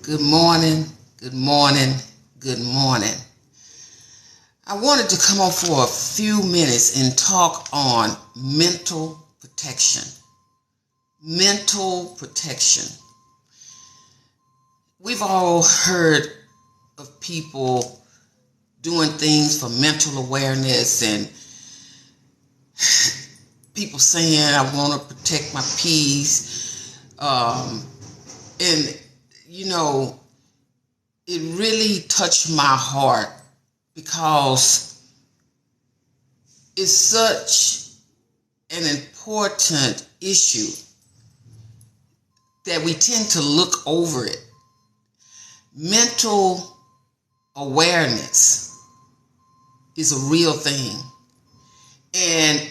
Good morning, good morning, good morning. I wanted to come on for a few minutes and talk on mental protection. Mental protection. We've all heard of people doing things for mental awareness and people saying, I want to protect my peace. And it really touched my heart because it's such an important issue that we tend to look over it. Mental awareness is a real thing. And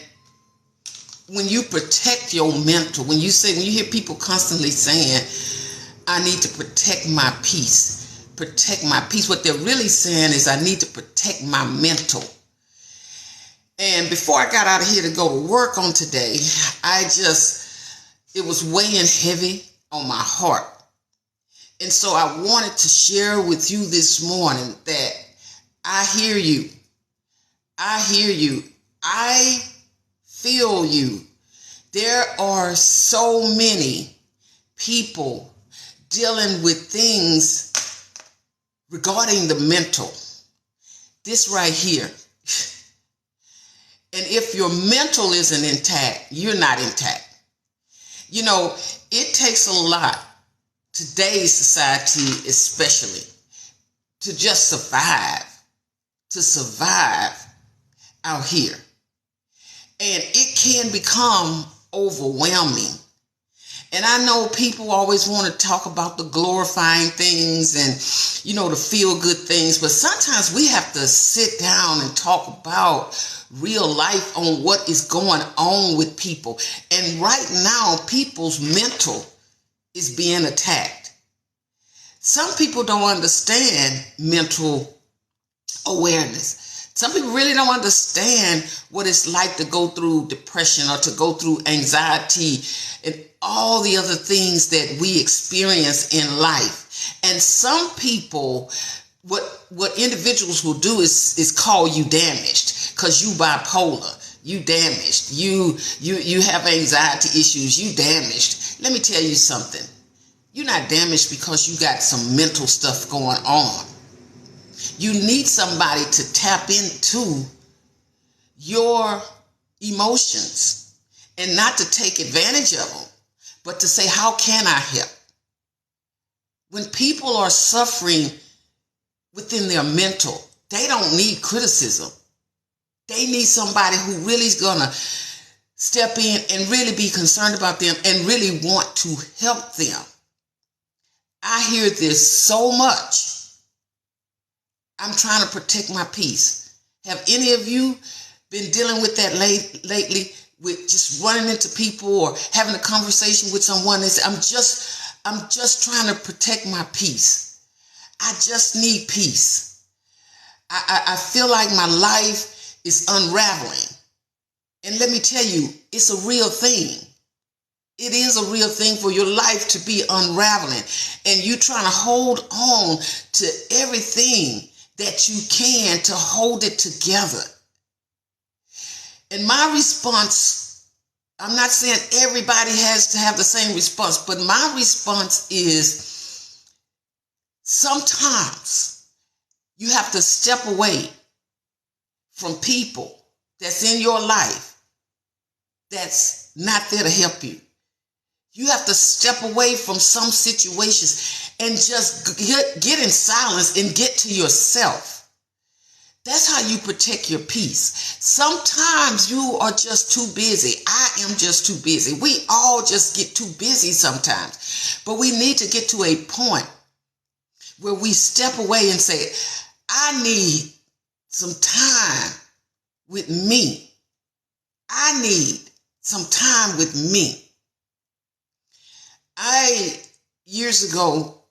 when you protect your mental, when you hear people constantly saying, I need to protect my peace, what they're really saying is I need to protect my mental. And before I got out of here to go to work on today, it was weighing heavy on my heart. And so I wanted to share with you this morning that I hear you. I feel you. There are so many people dealing with things regarding the mental. This right here. And if your mental isn't intact, you're not intact. It takes a lot, today's society especially, to just survive out here. And it can become overwhelming. And I know people always want to talk about the glorifying things and, the feel good things. But sometimes we have to sit down and talk about real life on what is going on with people. And right now, people's mental is being attacked. Some people don't understand mental awareness. Some people really don't understand what it's like to go through depression or to go through anxiety and all the other things that we experience in life. And some people, what individuals will do is call you damaged because you bipolar, you damaged, you have anxiety issues, you damaged. Let me tell you something. You're not damaged because you got some mental stuff going on. You need somebody to tap into your emotions and not to take advantage of them, but to say, how can I help? When people are suffering within their mental, they don't need criticism. They need somebody who really is going to step in and really be concerned about them and really want to help them. I hear this so much. I'm trying to protect my peace. Have any of you been dealing with that lately, with just running into people or having a conversation with someone and say, I'm just trying to protect my peace. I just need peace. I feel like my life is unraveling. And let me tell you, it's a real thing. It is a real thing for your life to be unraveling. And you trying to hold on to everything that you can to hold it together. And my response, I'm not saying everybody has to have the same response, but my response is sometimes you have to step away from people that's in your life that's not there to help you. You have to step away from some situations and just get in silence and get to yourself. That's how you protect your peace. Sometimes you are just too busy. I am just too busy. We all just get too busy sometimes. But we need to get to a point where we step away and say, I need some time with me. I need some time with me. I, years ago,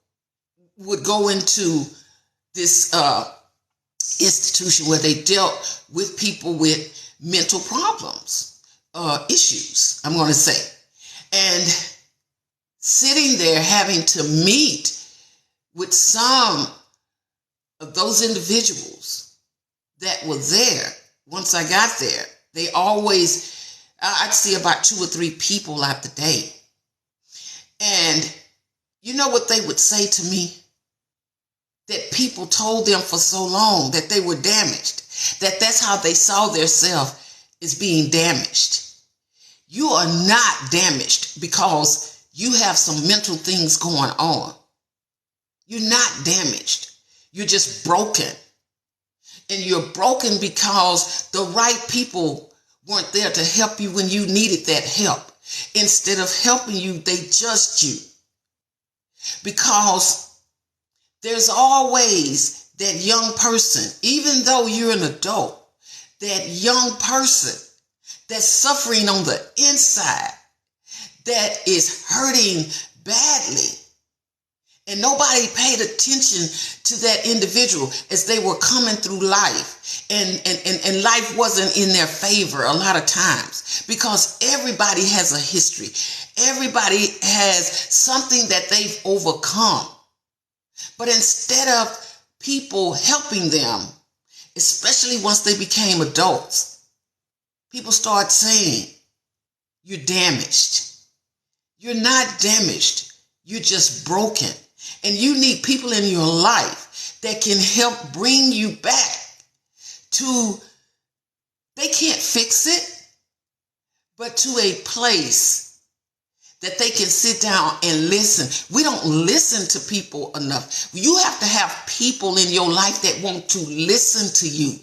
would go into this institution where they dealt with people with mental problems, issues, I'm going to say. And sitting there having to meet with some of those individuals that were there. Once I got there, they always, I'd see about 2 or 3 people out the day. And you know what they would say to me? That people told them for so long that they were damaged, that that's how they saw themselves, as being damaged. You are not damaged because you have some mental things going on. You're not damaged. You're just broken. And you're broken because the right people weren't there to help you when you needed that help. Instead of helping you, they judged you. Because there's always that young person, even though you're an adult, that young person that's suffering on the inside, that is hurting badly. And nobody paid attention to that individual as they were coming through life. And life wasn't in their favor a lot of times, because everybody has a history. Everybody has something that they've overcome. But instead of people helping them, especially once they became adults, people start saying, you're damaged. You're not damaged. You're just broken. And you need people in your life that can help bring you back to, they can't fix it, but to a place that they can sit down and listen. We don't listen to people enough. You have to have people in your life that want to listen to you.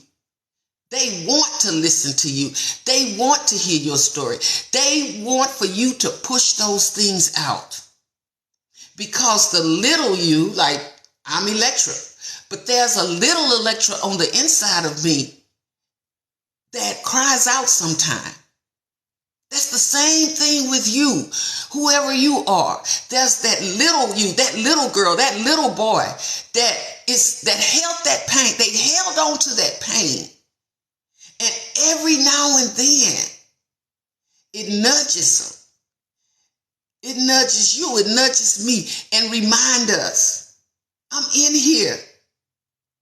They want to listen to you. They want to hear your story. They want for you to push those things out. Because the little you, like I'm Electra, but there's a little Electra on the inside of me that cries out sometime. That's the same thing with you, whoever you are. There's that little you, that little girl, that little boy that held that pain. They held on to that pain. And every now and then, it nudges them. It nudges you, it nudges me, and remind us, I'm in here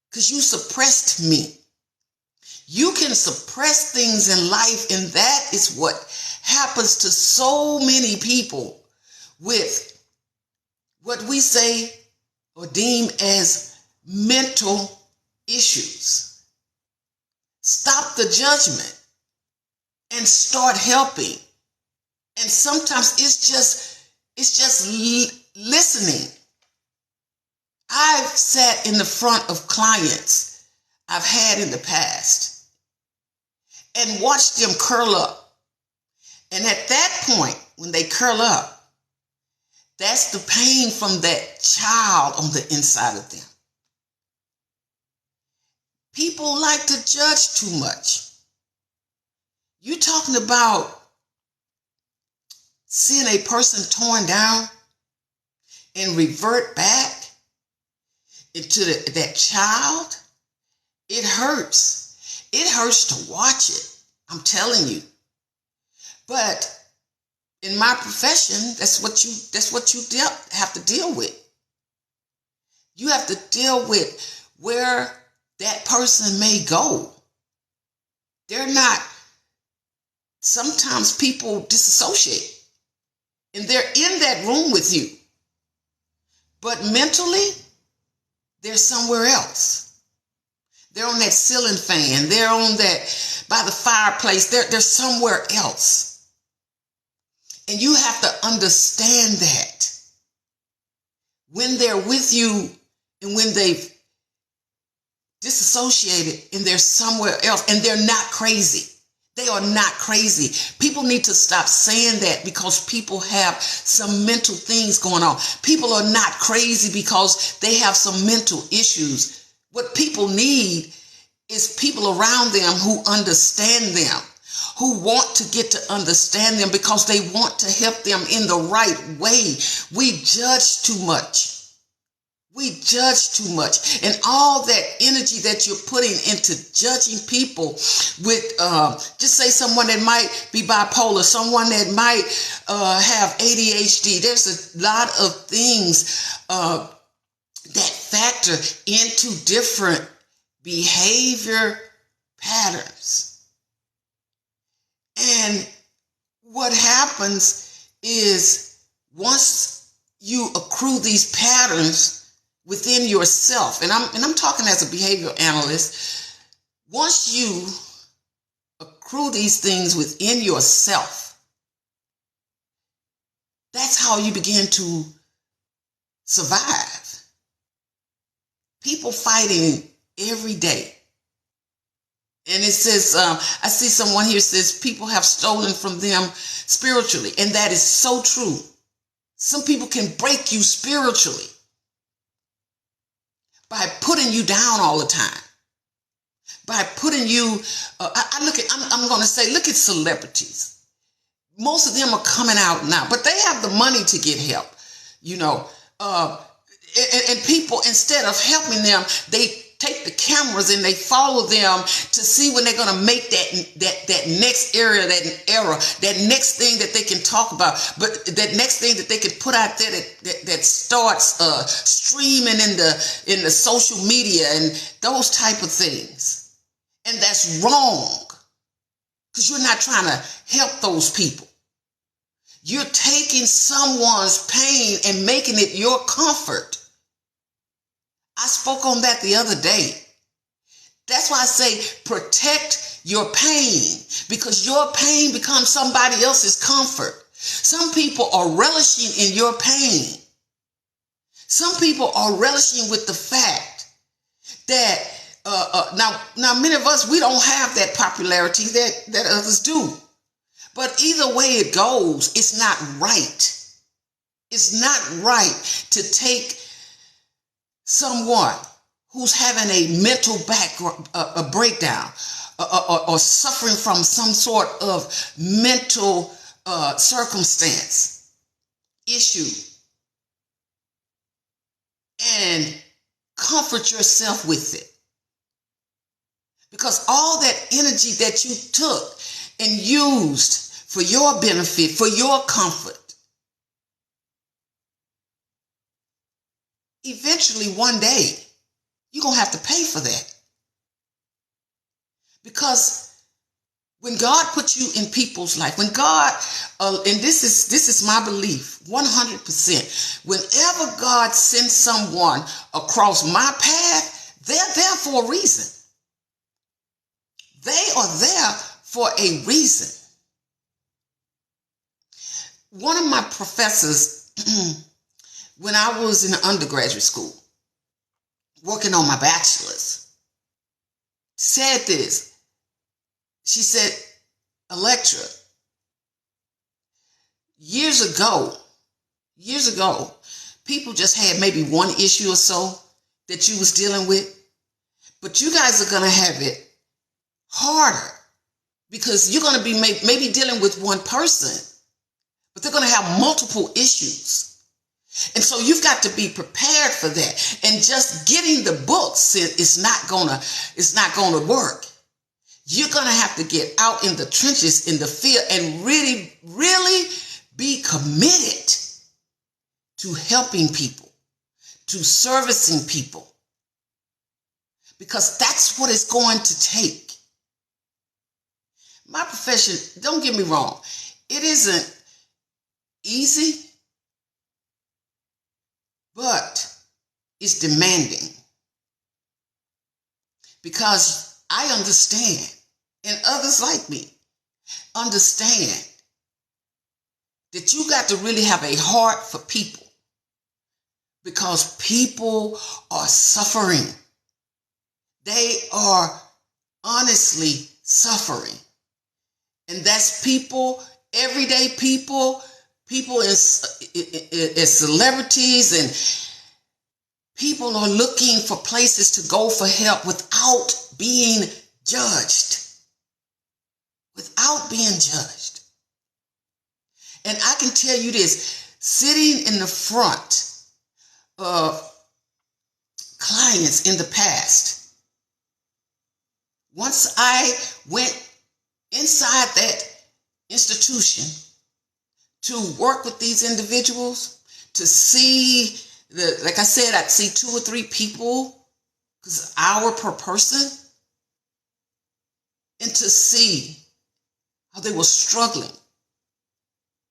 because you suppressed me. You can suppress things in life, and that is what happens to so many people with what we say or deem as mental issues. Stop the judgment and start helping. And sometimes it's just listening. I've sat in the front of clients I've had in the past and watched them curl up. And at that point, when they curl up, that's the pain from that child on the inside of them. People like to judge too much. You're talking about seeing a person torn down and revert back into that child. It hurts. It hurts to watch it. I'm telling you. But in my profession, that's what you have to deal with. You have to deal with where that person may go. They're not, sometimes people disassociate and they're in that room with you, but mentally they're somewhere else. They're on that ceiling fan. They're on that, by the fireplace. They're somewhere else. And you have to understand that when they're with you and when they've disassociated and they're somewhere else, and they're not crazy. They are not crazy. People need to stop saying that because people have some mental things going on. People are not crazy because they have some mental issues. What people need is people around them who understand them, who want to get to understand them because they want to help them in the right way. We judge too much. We judge too much. And all that energy that you're putting into judging people with, just say someone that might be bipolar, someone that might have ADHD. There's a lot of things that factor into different behavior patterns. And what happens is once you accrue these patterns within yourself, and I'm talking as a behavioral analyst, once you accrue these things within yourself, that's how you begin to survive. People fighting every day. And it says, I see someone here says people have stolen from them spiritually. And that is so true. Some people can break you spiritually by putting you down all the time. By putting you, I'm going to say, look at celebrities. Most of them are coming out now, but they have the money to get help, and people, instead of helping them, they take the cameras and they follow them to see when they're going to make that next era, that next thing that they can talk about, but that next thing that they can put out there that starts streaming in the social media and those type of things. And that's wrong, because you're not trying to help those people. You're taking someone's pain and making it your comfort. I spoke on that the other day. That's why I say protect your pain, because your pain becomes somebody else's comfort. Some people are relishing in your pain. Some people are relishing with the fact that now many of us, we don't have that popularity that others do. But either way it goes, it's not right. It's not right to take someone who's having a mental a breakdown or suffering from some sort of mental circumstance, issue, and comfort yourself with it. Because all that energy that you took and used for your benefit, for your comfort, eventually one day you're going to have to pay for that. Because when God puts you in people's life, when God, and this is my belief, 100%, whenever God sends someone across my path, they're there for a reason. They are there for a reason. One of my professors, when I was in undergraduate school, working on my bachelor's, said this. She said, Electra, years ago, people just had maybe one issue or so that you was dealing with, but you guys are going to have it harder because you're going to be maybe dealing with one person, but they're going to have multiple issues. And so you've got to be prepared for that. And just getting the books is not going to work. You're going to have to get out in the trenches, in the field, and really, really be committed to helping people, to servicing people, because that's what it's going to take. My profession, don't get me wrong, it isn't easy, but it's demanding, because I understand, and others like me understand, that you got to really have a heart for people, because people are suffering. They are honestly suffering. And that's people, everyday people as celebrities, and people are looking for places to go for help without being judged. Without being judged. And I can tell you this, sitting in the front of clients in the past, once I went inside that institution to work with these individuals, to see Like I said, I'd see 2 or 3 people, because hour per person, and to see how they were struggling,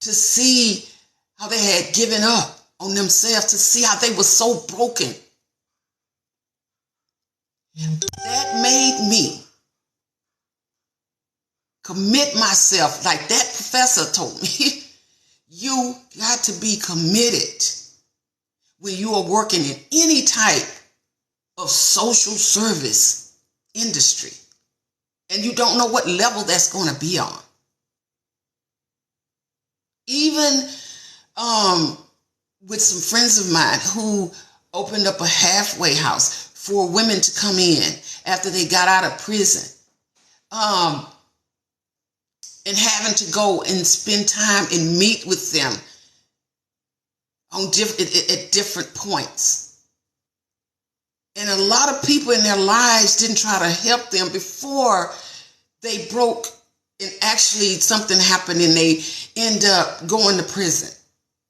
to see how they had given up on themselves, to see how they were so broken. That made me commit myself, like that professor told me. You got to be committed when you are working in any type of social service industry, and you don't know what level that's going to be on. Even with some friends of mine who opened up a halfway house for women to come in after they got out of prison, and having to go and spend time and meet with them on at different points. And a lot of people in their lives didn't try to help them before they broke and actually something happened and they end up going to prison.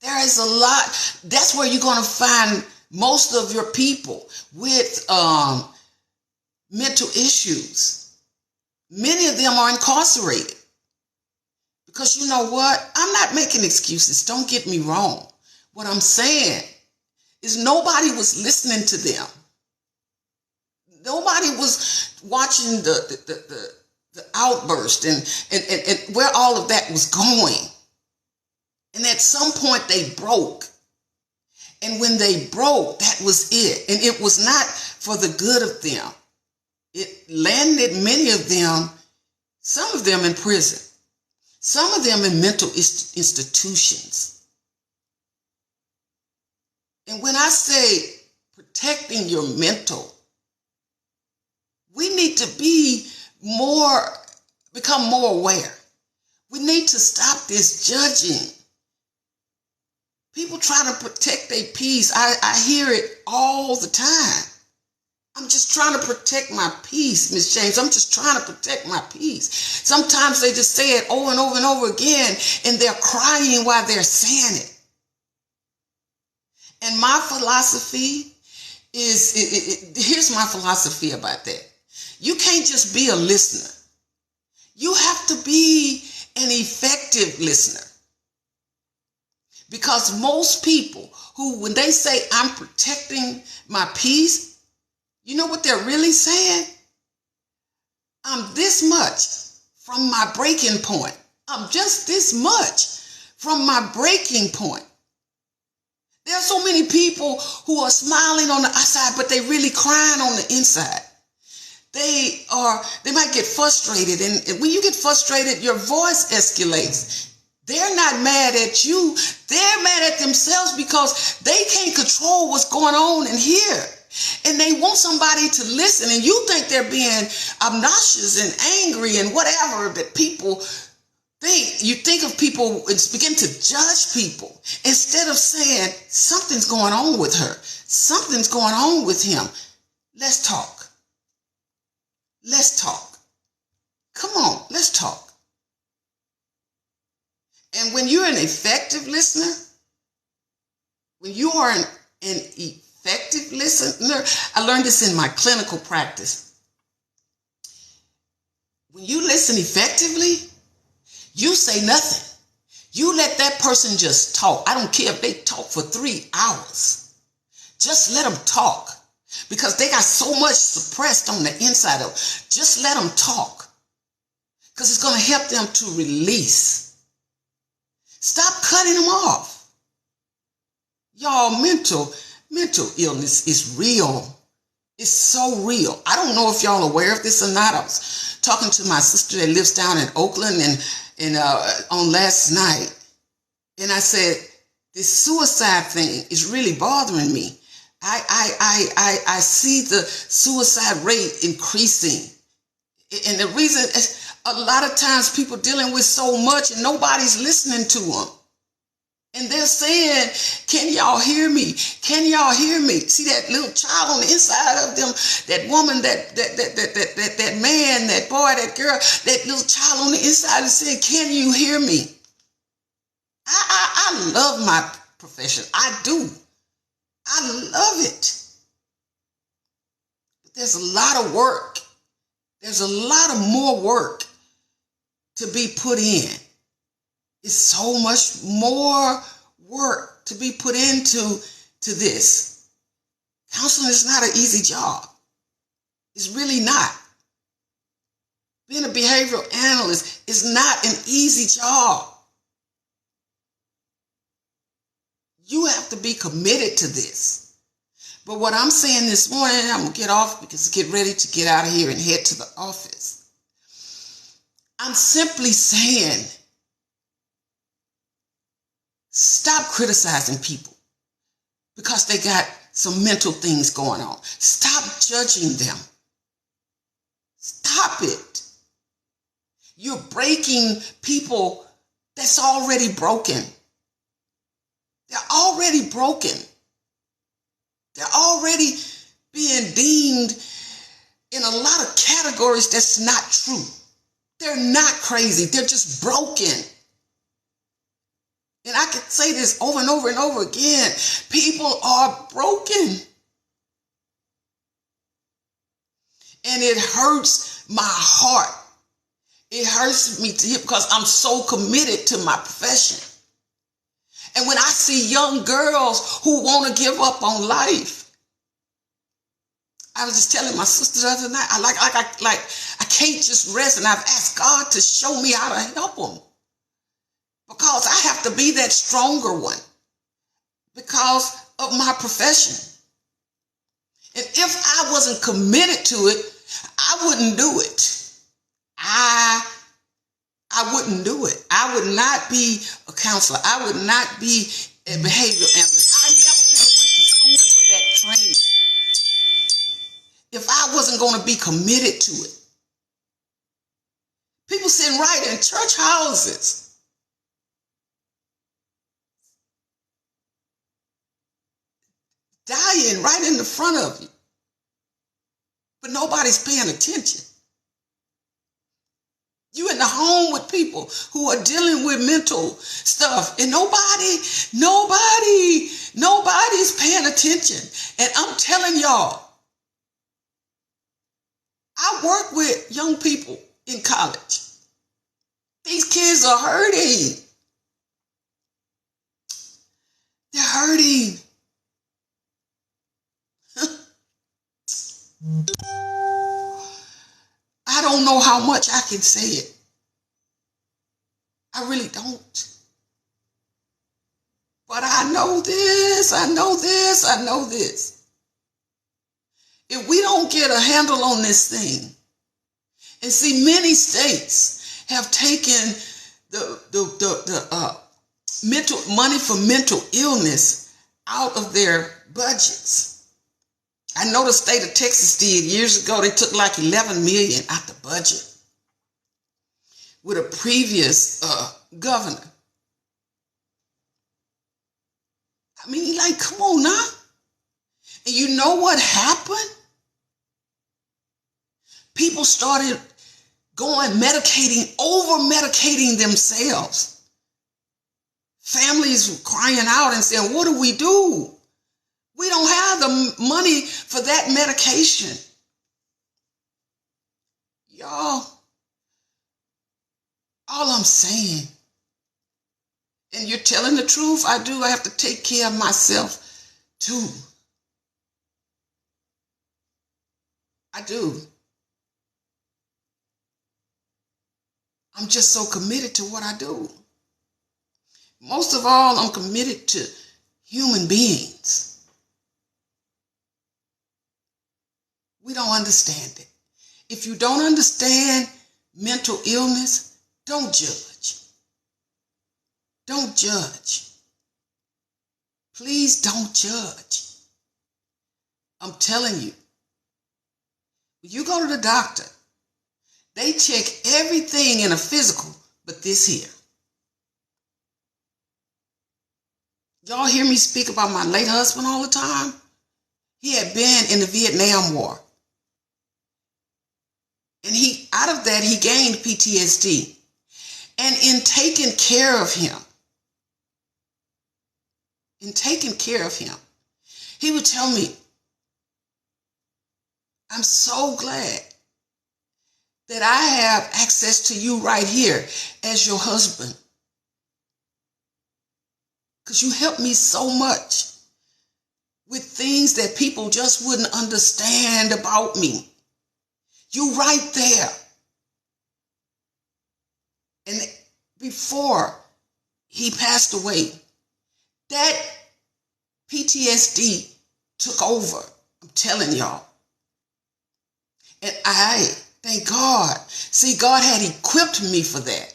There is a lot. That's where you're going to find most of your people with mental issues. Many of them are incarcerated. Because you know what? I'm not making excuses. Don't get me wrong. What I'm saying is nobody was listening to them. Nobody was watching the outburst and where all of that was going. And at some point they broke. And when they broke, that was it. And it was not for the good of them. It landed many of them, some of them in prison, some of them in mental institutions. And when I say protecting your mental, we need to become more aware. We need to stop this judging. People try to protect their peace. I hear it all the time. I'm just trying to protect my peace, Miss James. I'm just trying to protect my peace. Sometimes they just say it over and over and over again, and they're crying while they're saying it. And my philosophy here's my philosophy about that. You can't just be a listener. You have to be an effective listener. Because most people who, when they say I'm protecting my peace, you know what they're really saying? I'm this much from my breaking point. I'm just this much from my breaking point. There are so many people who are smiling on the outside, but they really crying on the inside. They might get frustrated. And when you get frustrated, your voice escalates. They're not mad at you. They're mad at themselves because they can't control what's going on in here. And they want somebody to listen. And you think they're being obnoxious and angry and whatever that people think. You think of people and begin to judge people instead of saying something's going on with her. Something's going on with him. Let's talk. Let's talk. Come on, let's talk. And when you're an effective listener, when you are an effective listener, I learned this in my clinical practice. When you listen effectively, you say nothing. You let that person just talk. I don't care if they talk for 3 hours. Just let them talk because they got so much suppressed on the inside of them. Just let them talk because it's going to help them to release. Stop cutting them off. Y'all, mental illness is real. It's so real. I don't know if y'all are aware of this or not. I was talking to my sister that lives down in Oakland and on last night. And I said, this suicide thing is really bothering me. I see the suicide rate increasing. And the reason is a lot of times people dealing with so much and nobody's listening to them. And they're saying, can y'all hear me? Can y'all hear me? See that little child on the inside of them, that woman, that man, that boy, that girl, that little child on the inside is saying, can you hear me? I love my profession. I do. I love it. But there's a lot of work. There's a lot of more work to be put in. It's so much more work to be put into this. Counseling is not an easy job. It's really not. Being a behavioral analyst is not an easy job. You have to be committed to this. But what I'm saying this morning, I'm going to get off because get ready to get out of here and head to the office. I'm simply saying, stop criticizing people because they got some mental things going on. Stop judging them. Stop it. You're breaking people that's already broken. They're already broken. They're already being deemed in a lot of categories that's not true. They're not crazy. They're just broken. And I can say this over and over and over again. People are broken. And it hurts my heart. It hurts me to hear because I'm so committed to my profession. And when I see young girls who want to give up on life, I was just telling my sister the other night, I can't just rest, and I've asked God to show me how to help them because I have to be that stronger one because of my profession. And if I wasn't committed to it, I wouldn't do it. I wouldn't do it. I would not be a counselor. I would not be a behavioral analyst. I never would have went to school for that training if I wasn't going to be committed to it. People sitting right in church houses. Dying right in the front of you. But nobody's paying attention. You in the home with people who are dealing with mental stuff and nobody's paying attention. And I'm telling y'all, I work with young people in college. These kids are hurting. They're hurting. I don't know how much I can say it. I really don't. But I know this, I know this, I know this. If we don't get a handle on this thing, and see, many states have taken the mental money for mental illness out of their budgets. I know the state of Texas did years ago. They took like $11 million out the budget with a previous governor. I mean, like, come on now. And you know what happened? People started over-medicating themselves. Families were crying out and saying, what do we do? We don't have the money for that medication. Y'all, all I'm saying, and you're telling the truth, I have to take care of myself too. I do. I'm just so committed to what I do. Most of all, I'm committed to human beings. We don't understand it. If you don't understand mental illness, don't judge. Don't judge. Please don't judge. I'm telling you, when you go to the doctor, they check everything in a physical but this here. Y'all hear me speak about my late husband all the time? He had been in the Vietnam War. And out of that, he gained PTSD. And in taking care of him, He would tell me, I'm so glad that I have access to you right here as your husband, because you helped me so much with things that people just wouldn't understand about me. You right there. And before he passed away, that PTSD took over. I'm telling y'all. And I thank God. See, God had equipped me for that.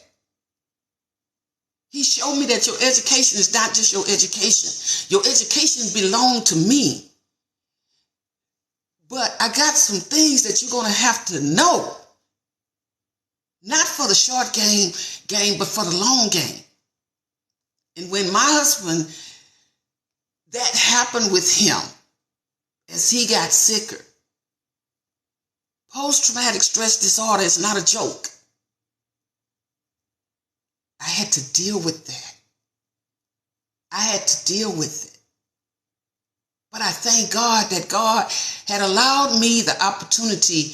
He showed me that your education is not just your education. Your education belonged to me. But I got some things that you're going to have to know. Not for the short game, but for the long game. And when my husband, that happened with him as he got sicker. Post-traumatic stress disorder is not a joke. I had to deal with that. I had to deal with it. But I thank God that God had allowed me the opportunity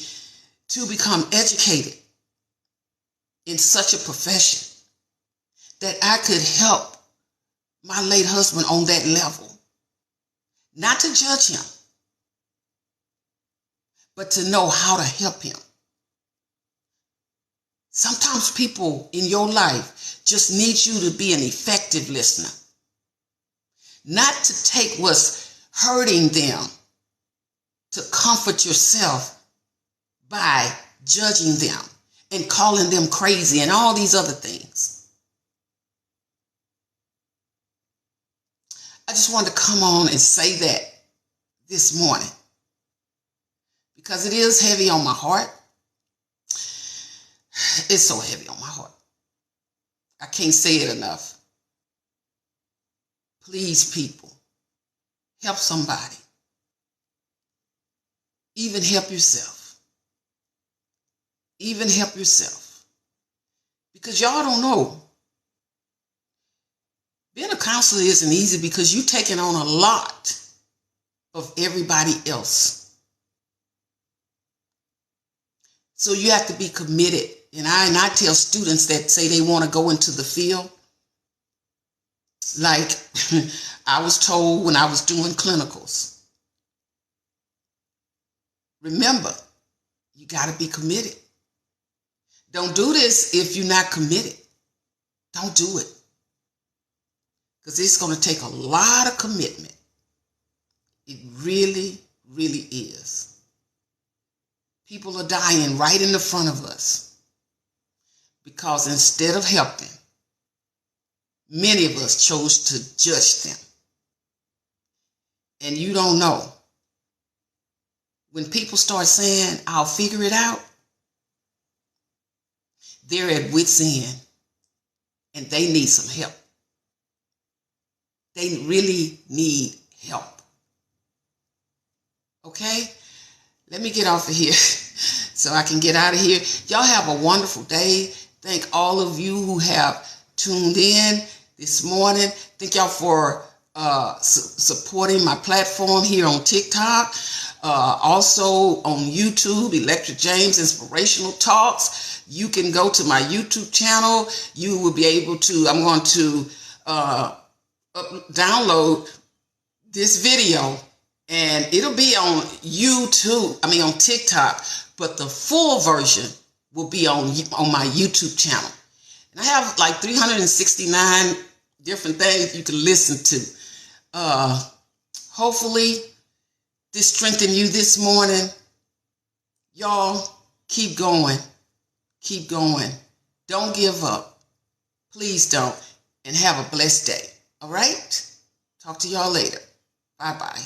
to become educated in such a profession that I could help my late husband on that level. Not to judge him, but to know how to help him. Sometimes people in your life just need you to be an effective listener. Not to take what's hurting them, to comfort yourself by judging them and calling them crazy and all these other things. I just wanted to come on and say that this morning because it is heavy on my heart. It's so heavy on my heart. I can't say it enough. Please, people, help somebody. Even help yourself. Even help yourself. Because y'all don't know. Being a counselor isn't easy because you're taking on a lot of everybody else. So you have to be committed. And I tell students that say they want to go into the field, like I was told when I was doing clinicals. Remember, you got to be committed. Don't do this if you're not committed. Don't do it. Because it's going to take a lot of commitment. It really, really is. People are dying right in the front of us. Because instead of helping, many of us chose to judge them. And you don't know. When people start saying, I'll figure it out, they're at wit's end. And they need some help. They really need help. Okay? Let me get off of here so I can get out of here. Y'all have a wonderful day. Thank all of you who have tuned in this morning. Thank y'all for supporting my platform here on TikTok. Also on YouTube, Electric James Inspirational Talks. You can go to my YouTube channel. You will be able to, I'm going to download this video and it'll be on YouTube, on TikTok, but the full version will be on my YouTube channel. And I have like 369 different things you can listen to. Hopefully this strengthened you this morning. Y'all keep going. Keep going. Don't give up. Please don't. And have a blessed day. All right? Talk to y'all later. Bye-bye.